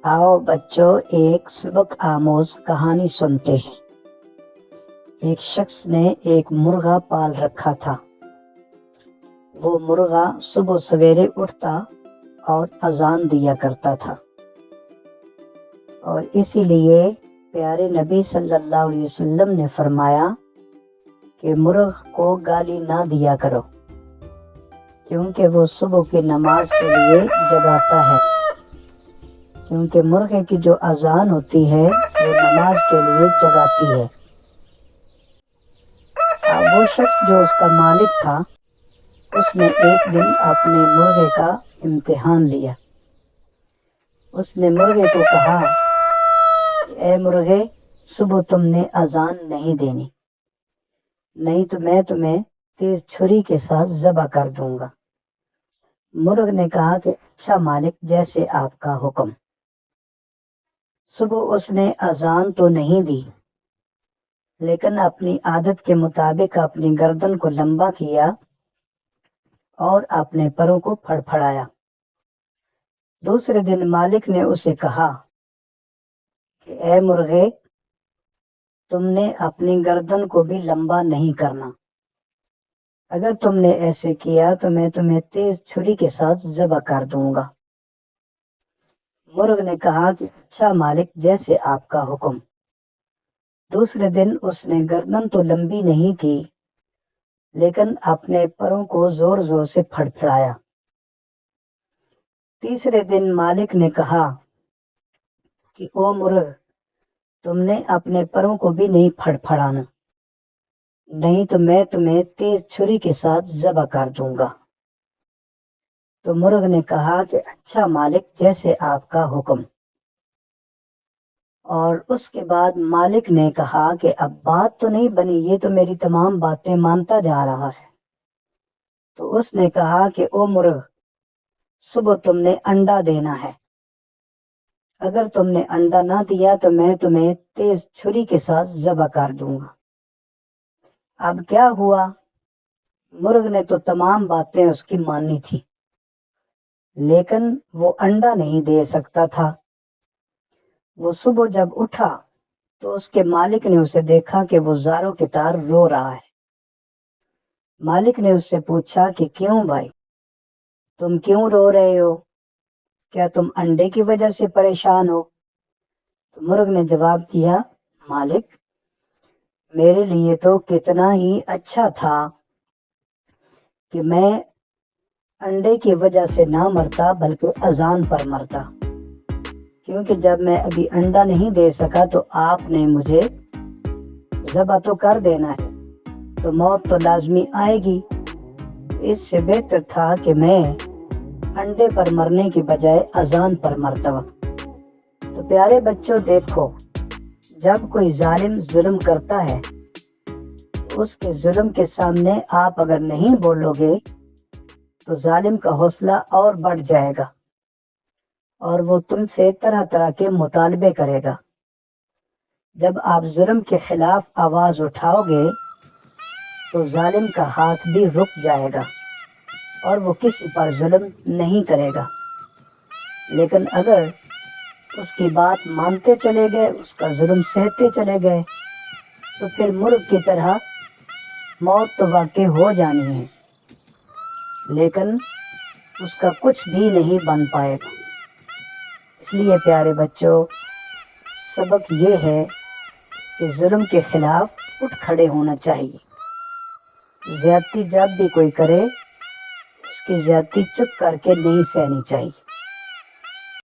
आओ बच्चों एक सबक आमोज कहानी सुनते हैं। एक शख्स ने एक मुर्गा पाल रखा था। वो मुर्गा सुबह सवेरे उठता और अजान दिया करता था और इसीलिए प्यारे नबी सल्लल्लाहु अलैहि वसल्लम ने फरमाया कि मुर्ग को गाली ना दिया करो, क्योंकि वो सुबह की नमाज के लिए जगाता है। क्योंकि मुर्गे की जो अजान होती है वो नमाज के लिए जगाती है। अब वो शख्स जो उसका मालिक था, उसने एक दिन अपने मुर्गे का इम्तिहान लिया। उसने मुर्गे को कहा, ए मुर्गे, सुबह तुमने अजान नहीं देनी, नहीं तो मैं तुम्हें तेज छुरी के साथ ज़बह कर दूंगा। मुर्ग ने कहा कि अच्छा मालिक, जैसे आपका हुक्म। सुबह उसने अजान तो नहीं दी, लेकिन अपनी आदत के मुताबिक अपनी गर्दन को लंबा किया और अपने परों को फड़फड़ाया। दूसरे दिन मालिक ने उसे कहा कि ए मुर्गे, तुमने अपनी गर्दन को भी लंबा नहीं करना। अगर तुमने ऐसे किया तो मैं तुम्हें तेज छुरी के साथ ज़बह कर दूंगा। मुर्ग ने कहा कि अच्छा मालिक, जैसे आपका हुक्म। दूसरे दिन उसने गर्दन तो लंबी नहीं की, लेकिन अपने परों को जोर जोर से फड़फड़ाया। तीसरे दिन मालिक ने कहा कि ओ मुर्ग, तुमने अपने परों को भी नहीं फड़फड़ाना, नहीं तो मैं तुम्हें तेज छुरी के साथ ज़बह कर दूंगा। तो मुर्ग ने कहा कि अच्छा मालिक, जैसे आपका हुक्म। और उसके बाद मालिक ने कहा कि अब बात तो नहीं बनी, ये तो मेरी तमाम बातें मानता जा रहा है। तो उसने कहा कि ओ मुर्ग, सुबह तुमने अंडा देना है। अगर तुमने अंडा ना दिया तो मैं तुम्हें तेज छुरी के साथ ज़बह कर दूंगा। अब क्या हुआ? मुर्ग ने तो तमाम बातें उसकी मानी थी, लेकिन वो अंडा नहीं दे सकता था। वो सुबह जब उठा तो उसके मालिक ने उसे देखा कि वो ज़ारों की तार रो रहा है। मालिक ने उससे पूछा कि क्यों भाई, तुम क्यों रो रहे हो? क्या तुम अंडे की वजह से परेशान हो? तो मुर्ग ने जवाब दिया, मालिक, मेरे लिए तो कितना ही अच्छा था कि मैं अंडे की वजह से ना मरता, बल्कि अजान पर मरता। क्योंकि जब मैं अभी अंडा नहीं दे सका तो आपने मुझे ज़बह तो कर देना है, तो मौत तो लाजमी आएगी। इससे बेहतर था कि मैं अंडे पर मरने की बजाय अजान पर मरता। तो प्यारे बच्चों, देखो, जब कोई जालिम जुल्म करता है तो उसके जुल्म के सामने आप अगर नहीं बोलोगे तो जालिम का हौसला और बढ़ जाएगा और वो तुमसे तरह तरह के मुतालबे करेगा। जब आप जुल्म के खिलाफ आवाज उठाओगे तो जालिम का हाथ भी रुक जाएगा और वो किसी पर जुल्म नहीं करेगा। लेकिन अगर उसकी बात मानते चले गए, उसका जुल्म सहते चले गए, तो फिर मुर्ग की तरह मौत तो वाकई हो जानी है, लेकिन उसका कुछ भी नहीं बन पाएगा। इसलिए प्यारे बच्चों, सबक ये है कि जुल्म के खिलाफ उठ खड़े होना चाहिए। ज्यादती जब भी कोई करे, उसकी ज्यादती चुप करके नहीं सहनी चाहिए।